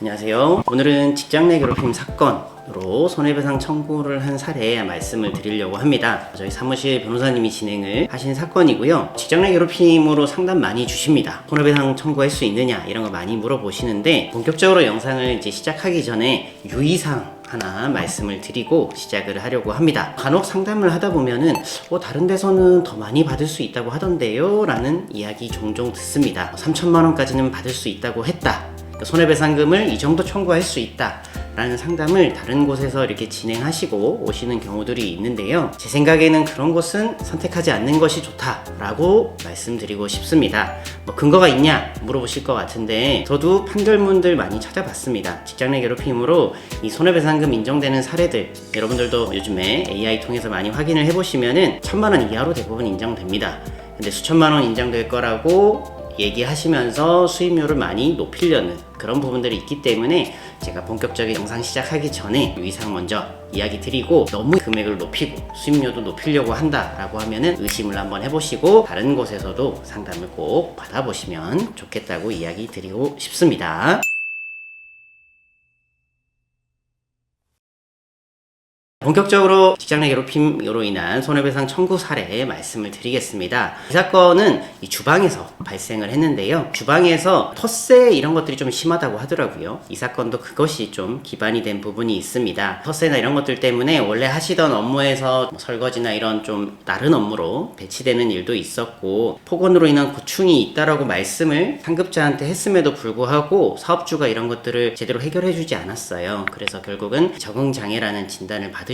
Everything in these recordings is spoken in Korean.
안녕하세요. 오늘은 직장 내 괴롭힘 사건으로 손해배상 청구를 한 사례 말씀을 드리려고 합니다. 저희 사무실 변호사님이 진행을 하신 사건이고요. 직장 내 괴롭힘으로 상담 많이 주십니다. 손해배상 청구할 수 있느냐 이런 거 많이 물어보시는데, 본격적으로 영상을 이제 시작하기 전에 유의사항 하나 말씀을 드리고 시작을 하려고 합니다. 간혹 상담을 하다 보면은 다른 데서는 더 많이 받을 수 있다고 하던데요 라는 이야기 종종 듣습니다. 3천만 원까지는 받을 수 있다고 했다, 손해배상금을 이 정도 청구할 수 있다 라는 상담을 다른 곳에서 이렇게 진행하시고 오시는 경우들이 있는데요, 제 생각에는 그런 곳은 선택하지 않는 것이 좋다라고 말씀드리고 싶습니다. 근거가 있냐 물어보실 것 같은데, 저도 판결문들 많이 찾아봤습니다. 직장 내 괴롭힘으로 이 손해배상금 인정되는 사례들, 여러분들도 요즘에 AI 통해서 많이 확인을 해보시면은 1,000만 원 이하로 대부분 인정됩니다. 근데 수천만 원 인정될 거라고 얘기하시면서 수임료를 많이 높이려는 그런 부분들이 있기 때문에, 제가 본격적인 영상 시작하기 전에 유의사항 먼저 이야기 드리고, 너무 금액을 높이고 수임료도 높이려고 한다라고 하면은 의심을 한번 해보시고 다른 곳에서도 상담을 꼭 받아보시면 좋겠다고 이야기 드리고 싶습니다. 본격적으로 직장 내 괴롭힘으로 인한 손해배상 청구 사례 말씀을 드리겠습니다. 이 사건은 이 주방에서 발생을 했는데요, 주방에서 텃세 이런 것들이 좀 심하다고 하더라고요. 이 사건도 그것이 좀 기반이 된 부분이 있습니다. 텃세나 이런 것들 때문에 원래 하시던 업무에서 설거지나 이런 좀 다른 업무로 배치되는 일도 있었고, 폭언으로 인한 고충이 있다라고 말씀을 상급자한테 했음에도 불구하고 사업주가 이런 것들을 제대로 해결해 주지 않았어요. 그래서 결국은 적응장애라는 진단을 받으셨고,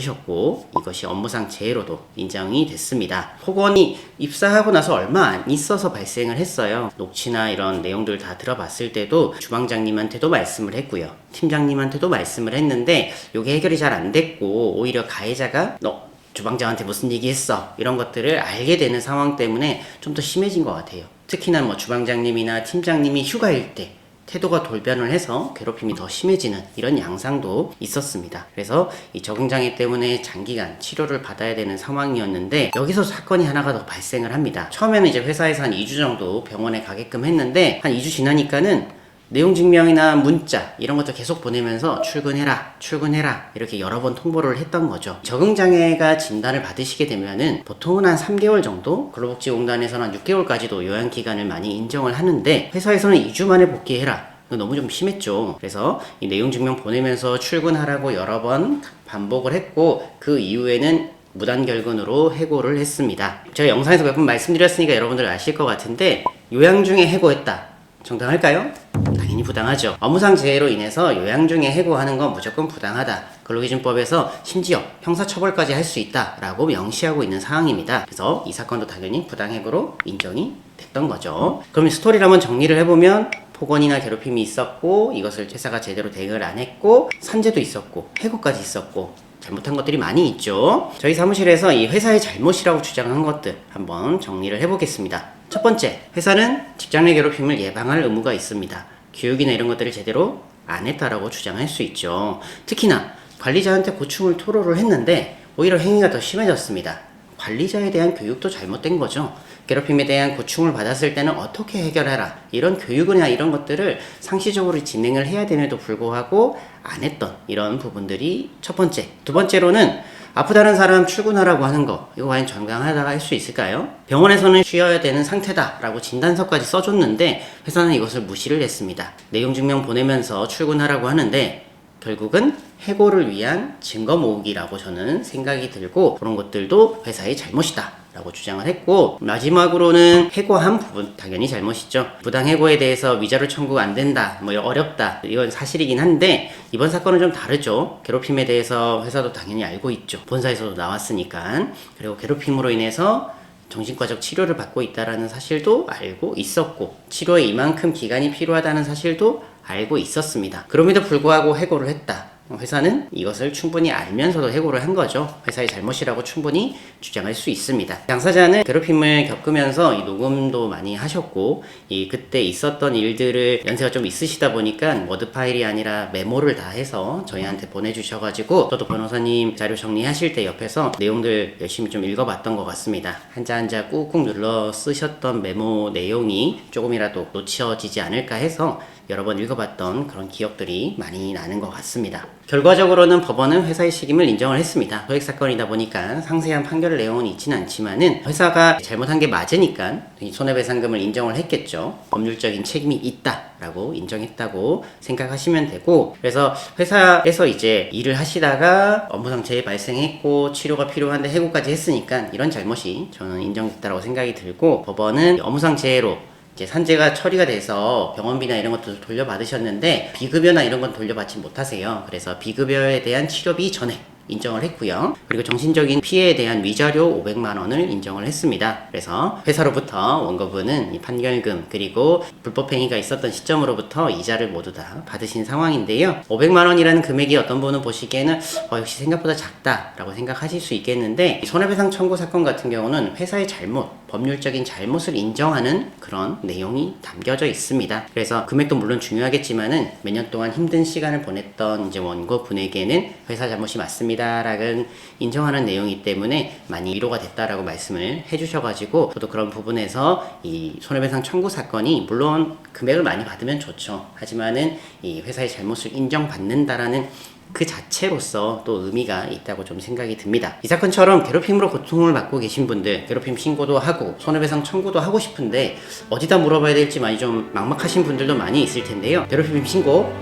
이것이 업무상 재해로도 인정이 됐습니다. 폭언이 입사하고 나서 얼마 안 있어서 발생을 했어요. 녹취나 이런 내용들 다 들어봤을 때도 주방장님한테도 말씀을 했고요, 팀장님한테도 말씀을 했는데 이게 해결이 잘 안 됐고, 오히려 가해자가 너 주방장한테 무슨 얘기 했어 이런 것들을 알게 되는 상황 때문에 좀 더 심해진 것 같아요. 특히나 주방장님이나 팀장님이 휴가일 때 태도가 돌변을 해서 괴롭힘이 더 심해지는 이런 양상도 있었습니다. 그래서 이 적응장애 때문에 장기간 치료를 받아야 되는 상황이었는데, 여기서 사건이 하나가 더 발생을 합니다. 처음에는 이제 회사에서 한 2주 정도 병원에 가게끔 했는데, 한 2주 지나니까는 내용 증명이나 문자 이런 것도 계속 보내면서 출근해라 이렇게 여러 번 통보를 했던 거죠. 적응장애가 진단을 받으시게 되면은 보통은 한 3개월 정도, 근로복지공단에서는 한 6개월까지도 요양기간을 많이 인정을 하는데, 회사에서는 2주 만에 복귀해라, 너무 좀 심했죠. 그래서 이 내용 증명 보내면서 출근하라고 여러 번 반복을 했고, 그 이후에는 무단결근으로 해고를 했습니다. 제가 영상에서 몇 번 말씀드렸으니까 여러분들 아실 것 같은데, 요양 중에 해고했다, 정당할까요? 당연히 부당하죠. 업무상 재해로 인해서 요양 중에 해고하는 건 무조건 부당하다, 근로기준법에서 심지어 형사처벌까지 할 수 있다라고 명시하고 있는 사항입니다. 그래서 이 사건도 당연히 부당해고로 인정이 됐던 거죠. 그럼 스토리를 한번 정리를 해보면, 폭언이나 괴롭힘이 있었고, 이것을 회사가 제대로 대응을 안 했고, 산재도 있었고, 해고까지 있었고, 잘못한 것들이 많이 있죠. 저희 사무실에서 이 회사의 잘못이라고 주장한 것들 한번 정리를 해보겠습니다. 첫 번째, 회사는 직장 내 괴롭힘을 예방할 의무가 있습니다. 교육이나 이런 것들을 제대로 안 했다라고 주장할 수 있죠. 특히나 관리자한테 고충을 토로를 했는데 오히려 행위가 더 심해졌습니다. 관리자에 대한 교육도 잘못된 거죠. 괴롭힘에 대한 고충을 받았을 때는 어떻게 해결해라, 이런 교육이나 이런 것들을 상시적으로 진행을 해야 됨에도 불구하고 안 했던 이런 부분들이 첫 번째. 두 번째로는 아프다는 사람 출근하라고 하는 거, 이거 과연 정당하다고 할 수 있을까요? 병원에서는 쉬어야 되는 상태다 라고 진단서까지 써줬는데 회사는 이것을 무시를 했습니다. 내용 증명 보내면서 출근하라고 하는데 결국은 해고를 위한 증거 모으기라고 저는 생각이 들고, 그런 것들도 회사의 잘못이다 라고 주장을 했고, 마지막으로는 해고한 부분 당연히 잘못이죠. 부당해고에 대해서 위자료 청구가 안 된다, 어렵다, 이건 사실이긴 한데, 이번 사건은 좀 다르죠. 괴롭힘에 대해서 회사도 당연히 알고 있죠. 본사에서도 나왔으니까. 그리고 괴롭힘으로 인해서 정신과적 치료를 받고 있다는 사실도 알고 있었고, 치료에 이만큼 기간이 필요하다는 사실도 알고 있었습니다. 그럼에도 불구하고 해고를 했다. 회사는 이것을 충분히 알면서도 해고를 한 거죠. 회사의 잘못이라고 충분히 주장할 수 있습니다. 당사자는 괴롭힘을 겪으면서 이 녹음도 많이 하셨고 그때 있었던 일들을 연세가 좀 있으시다 보니까 워드 파일이 아니라 메모를 다 해서 저희한테 보내주셔가지고 저도 변호사님 자료 정리하실 때 옆에서 내용들 열심히 좀 읽어봤던 것 같습니다. 한자 한자 꾹꾹 눌러 쓰셨던 메모 내용이 조금이라도 놓쳐지지 않을까 해서 여러 번 읽어봤던 그런 기억들이 많이 나는 것 같습니다. 결과적으로는 법원은 회사의 책임을 인정을 했습니다. 소액 사건이다 보니까 상세한 판결 내용은 있지는 않지만은 회사가 잘못한 게 맞으니까 손해배상금을 인정을 했겠죠. 법률적인 책임이 있다라고 인정했다고 생각하시면 되고, 그래서 회사에서 이제 일을 하시다가 업무상재해 발생했고 치료가 필요한데 해고까지 했으니까 이런 잘못이 저는 인정됐다고 생각이 들고, 법원은 업무상재해로 이제 산재가 처리가 돼서 병원비나 이런 것도 돌려받으셨는데 비급여나 이런 건 돌려받지 못하세요. 그래서 비급여에 대한 치료비 전액 인정을 했고요. 그리고 정신적인 피해에 대한 위자료 500만 원을 인정을 했습니다. 그래서 회사로부터 원고분은 이 판결금 그리고 불법행위가 있었던 시점으로부터 이자를 모두 다 받으신 상황인데요. 500만 원이라는 금액이 어떤 분은 보시기에는 역시 생각보다 작다라고 생각하실 수 있겠는데, 손해배상 청구 사건 같은 경우는 회사의 잘못, 법률적인 잘못을 인정하는 그런 내용이 담겨져 있습니다. 그래서 금액도 물론 중요하겠지만은 몇 년 동안 힘든 시간을 보냈던 이제 원고분에게는 회사 잘못이 맞습니다 라는 인정하는 내용이기 때문에 많이 위로가 됐다라고 말씀을 해주셔가지고, 저도 그런 부분에서 이 손해배상 청구 사건이 물론 금액을 많이 받으면 좋죠. 하지만은 이 회사의 잘못을 인정받는다라는 그 자체로서 또 의미가 있다고 좀 생각이 듭니다. 이 사건처럼 괴롭힘으로 고통을 받고 계신 분들, 괴롭힘 신고도 하고 손해배상 청구도 하고 싶은데 어디다 물어봐야 될지 많이 좀 막막하신 분들도 많이 있을 텐데요. 괴롭힘 신고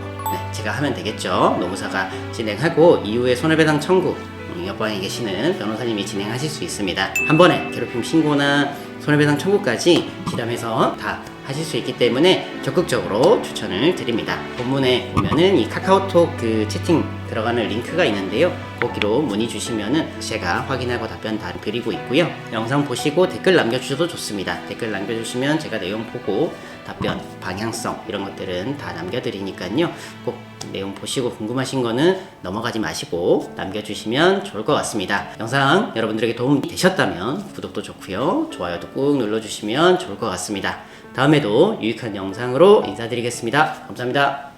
제가 하면 되겠죠. 노무사가 진행하고 이후에 손해배상 청구 옆방에 계시는 변호사님이 진행하실 수 있습니다. 한 번에 괴롭힘 신고나 손해배상 청구까지 실험해서 다 하실 수 있기 때문에 적극적으로 추천을 드립니다. 본문에 보면은 이 카카오톡 그 채팅 들어가는 링크가 있는데요. 거기로 문의 주시면은 제가 확인하고 답변 다 드리고 있고요. 영상 보시고 댓글 남겨주셔도 좋습니다. 댓글 남겨주시면 제가 내용 보고 답변, 방향성 이런 것들은 다 남겨드리니까요. 꼭 내용 보시고 궁금하신 거는 넘어가지 마시고 남겨주시면 좋을 것 같습니다. 영상 여러분들에게 도움이 되셨다면 구독도 좋고요. 좋아요도 꾹 눌러주시면 좋을 것 같습니다. 다음에도 유익한 영상으로 인사드리겠습니다. 감사합니다.